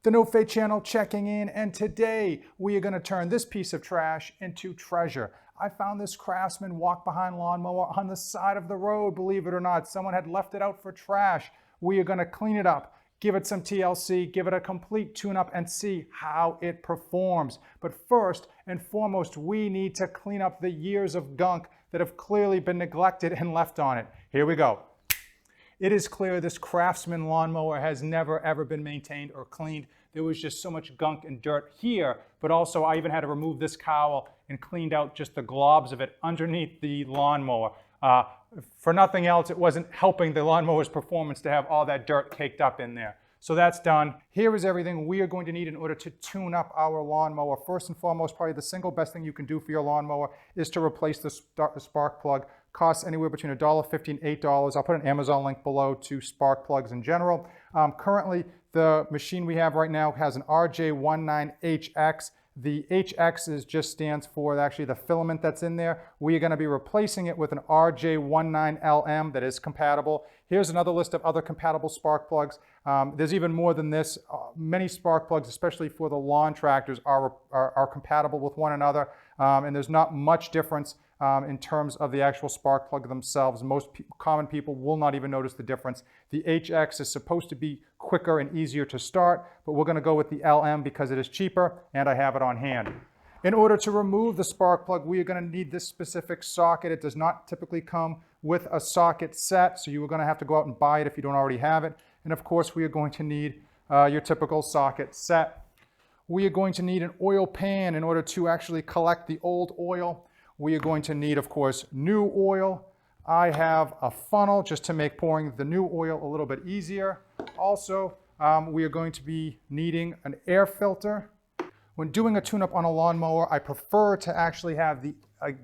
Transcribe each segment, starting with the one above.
The No Fade channel checking in, and today we are going to turn this piece of trash into treasure. I found this Craftsman walk-behind lawnmower on the side of the road, believe it or not. Someone had left it out for trash. We are going to clean it up, give it some TLC, give it a complete tune-up, and see how it performs. But first and foremost, we need to clean up the years of gunk that have clearly been neglected and left on it. Here we go. It is clear this Craftsman lawnmower has never ever been maintained or cleaned. There was just so much gunk and dirt here, but also I even had to remove this cowl and cleaned out just the globs of it underneath the lawnmower. For nothing else, it wasn't helping the lawnmower's performance to have all that dirt caked up in there. So that's done. Here is everything we are going to need in order to tune up our lawnmower. First and foremost, probably the single best thing you can do for your lawnmower is to replace the spark plug. Costs anywhere between $1.50 and $8. I'll put an Amazon link below to spark plugs in general. Currently, the machine we have right now has an RJ19HX. The HX just stands for actually the filament that's in there. We are going to be replacing it with an RJ19LM that is compatible. Here's another list of other compatible spark plugs. There's even more than this. Many spark plugs, especially for the lawn tractors, are compatible with one another, and there's not much difference in terms of the actual spark plug themselves. Most common people will not even notice the difference. The HX is supposed to be quicker and easier to start, but we're going to go with the LM because it is cheaper and I have it on hand. In order to remove the spark plug, we are going to need this specific socket. It does not typically come with a socket set, so you are going to have to go out and buy it if you don't already have it. And of course, we are going to need your typical socket set. We are going to need an oil pan in order to actually collect the old oil. We are going to need, of course, new oil. I have a funnel just to make pouring the new oil a little bit easier. Also, we are going to be needing an air filter. When doing a tune-up on a lawnmower, I prefer to actually have the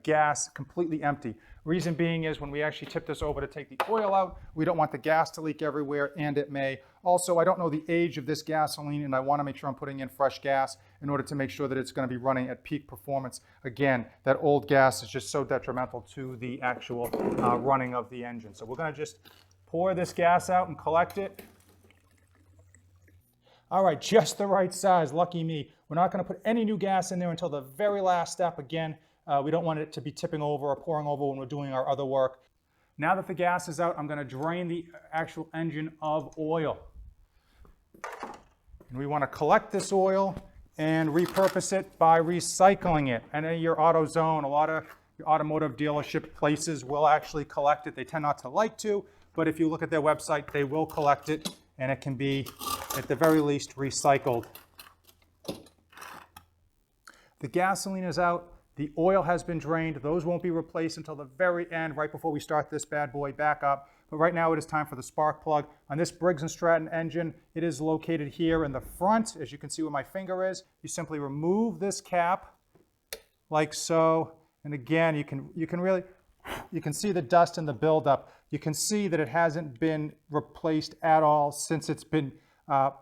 gas completely empty. Reason being is when we actually tip this over to take the oil out, we don't want the gas to leak everywhere, and it may. Also, I don't know the age of this gasoline, and I want to make sure I'm putting in fresh gas in order to make sure that it's going to be running at peak performance. Again, that old gas is just so detrimental to the actual running of the engine. So we're going to just pour this gas out and collect it. All right, just the right size, lucky me. We're not going to put any new gas in there until the very last step. Again, we don't want it to be tipping over or pouring over when we're doing our other work. Now that the gas is out, I'm going to drain the actual engine of oil. And we want to collect this oil and repurpose it by recycling it. And in your AutoZone, a lot of your automotive dealership places will actually collect it. They tend not to like to, but if you look at their website, they will collect it, and it can be, at the very least, recycled. The gasoline is out. The oil has been drained. Those won't be replaced until the very end, right before we start this bad boy back up. But right now it is time for the spark plug. On this Briggs Stratton engine, it is located here in the front. As you can see where my finger is, you simply remove this cap like so. And again, you can see the dust and the buildup. You can see that it hasn't been replaced at all since it's been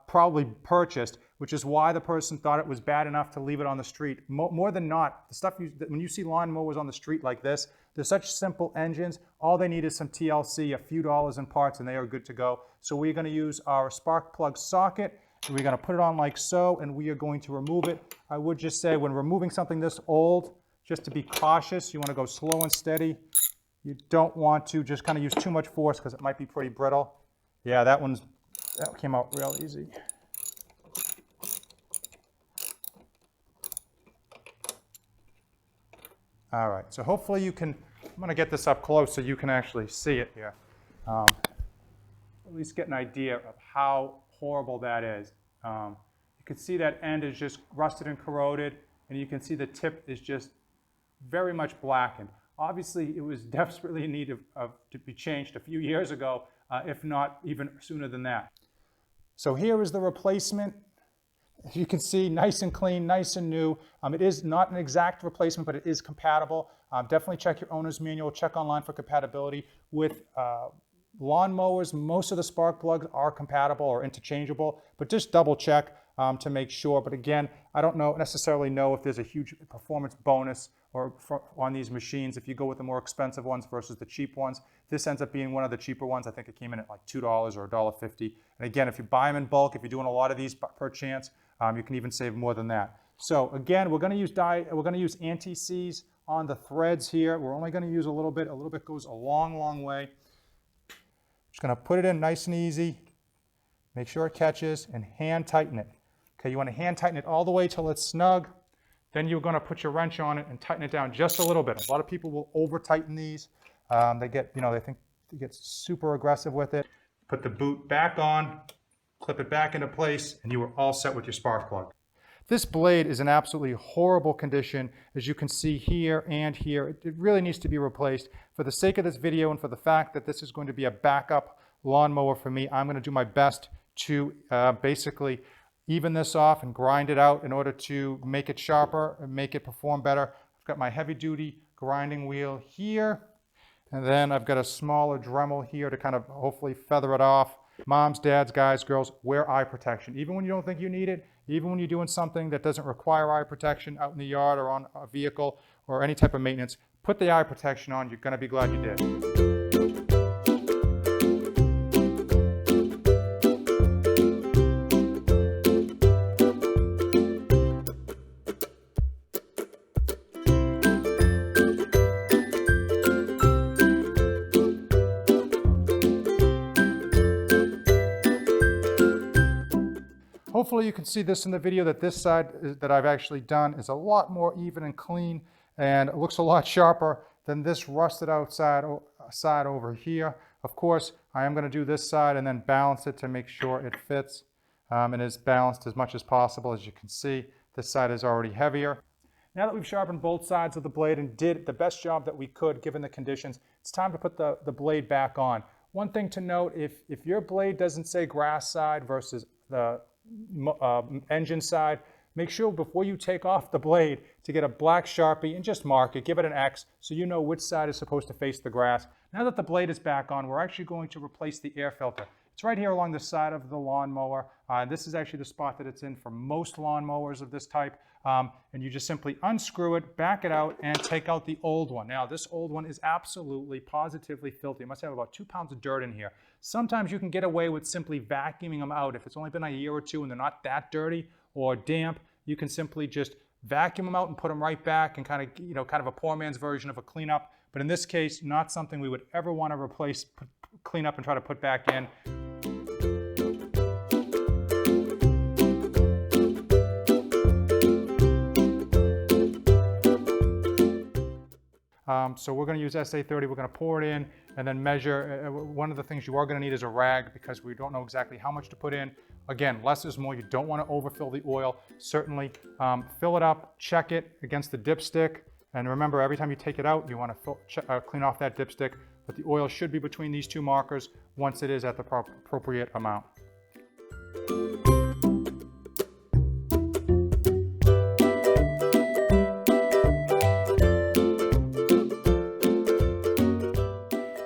probably purchased, which is why the person thought it was bad enough to leave it on the street. More than not, the stuff when you see lawnmowers on the street like this, they're such simple engines. All they need is some TLC, a few dollars in parts, and they are good to go. So we're going to use our spark plug socket, and we're going to put it on like so, and we are going to remove it. I would just say when removing something this old, just to be cautious, you want to go slow and steady. You don't want to just kind of use too much force because it might be pretty brittle. Yeah, that came out real easy. All right, so hopefully you can, I'm going to get this up close so you can actually see it here. At least get an idea of how horrible that is. You can see that end is just rusted and corroded, and you can see the tip is just very much blackened. Obviously, it was desperately in need to be changed a few years ago, if not even sooner than that. So here is the replacement. As you can see, nice and clean, nice and new. It is not an exact replacement, but it is compatible. Definitely check your owner's manual, check online for compatibility. With lawnmowers, most of the spark plugs are compatible or interchangeable, but just double check to make sure. But again, I don't necessarily know if there's a huge performance bonus on these machines if you go with the more expensive ones versus the cheap ones. This ends up being one of the cheaper ones. I think it came in at like $2 or $1.50. And again, if you buy them in bulk, if you're doing a lot of these per chance, you can even save more than that. So again, we're going to use anti-seize on the threads here. We're only going to use a little bit. A little bit goes a long, long way. Just going to put it in nice and easy. Make sure it catches and hand tighten it. Okay, you want to hand tighten it all the way till it's snug. Then you're going to put your wrench on it and tighten it down just a little bit. A lot of people will over tighten these. They think they get super aggressive with it. Put the boot back on, clip it back into place, and you are all set with your spark plug. This blade is in absolutely horrible condition, as you can see here and here. It really needs to be replaced. For the sake of this video and for the fact that this is going to be a backup lawnmower for me, I'm going to do my best to basically even this off and grind it out in order to make it sharper and make it perform better. I've got my heavy duty grinding wheel here, and then I've got a smaller Dremel here to kind of hopefully feather it off. Moms, dads, guys, girls, wear eye protection. Even when you don't think you need it, even when you're doing something that doesn't require eye protection out in the yard or on a vehicle or any type of maintenance, put the eye protection on. You're going to be glad you did. Hopefully you can see this in the video that this side that I've actually done is a lot more even and clean, and it looks a lot sharper than this rusted out side over here. Of course, I am going to do this side and then balance it to make sure it fits and is balanced as much as possible. As you can see, this side is already heavier. Now that we've sharpened both sides of the blade and did the best job that we could given the conditions, it's time to put the blade back on. One thing to note, if your blade doesn't say grass side versus the engine side, make sure before you take off the blade to get a black Sharpie and just mark it, give it an X so you know which side is supposed to face the grass. Now that the blade is back on, we're actually going to replace the air filter. It's right here along the side of the lawnmower. This is actually the spot that it's in for most lawnmowers of this type. And you just simply unscrew it, back it out, and take out the old one. Now, this old one is absolutely, positively filthy. It must have about 2 pounds of dirt in here. Sometimes you can get away with simply vacuuming them out. If it's only been a year or two and they're not that dirty or damp, you can simply just vacuum them out and put them right back and kind of a poor man's version of a cleanup. But in this case, not something we would ever want to replace, clean up and try to put back in. So we're going to use SA30, we're going to pour it in and then measure. One of the things you are going to need is a rag because we don't know exactly how much to put in. Again, less is more. You don't want to overfill the oil. Certainly fill it up, check it against the dipstick. And remember, every time you take it out, you want to clean off that dipstick. But the oil should be between these two markers once it is at the appropriate amount.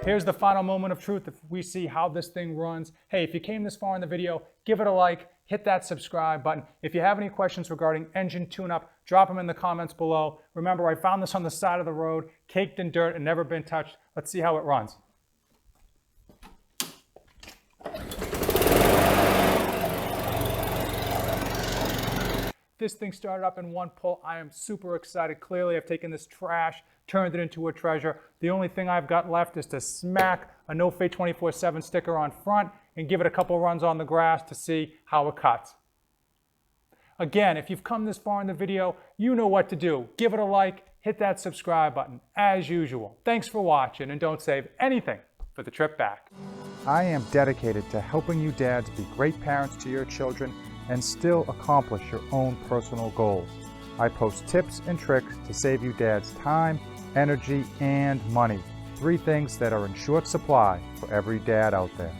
Here's the final moment of truth if we see how this thing runs. Hey, if you came this far in the video, give it a like, hit that subscribe button. If you have any questions regarding engine tune-up, drop them in the comments below. Remember, I found this on the side of the road, caked in dirt and never been touched. Let's see how it runs. This thing started up in one pull. I am super excited. Clearly, I've taken this trash, turned it into a treasure. The only thing I've got left is to smack a No Fade 24/7 sticker on front and give it a couple runs on the grass to see how it cuts. Again, if you've come this far in the video, you know what to do. Give it a like, hit that subscribe button, as usual. Thanks for watching, and don't save anything for the trip back. I am dedicated to helping you dads be great parents to your children and still accomplish your own personal goals. I post tips and tricks to save you dads time, energy, and money. 3 things that are in short supply for every dad out there.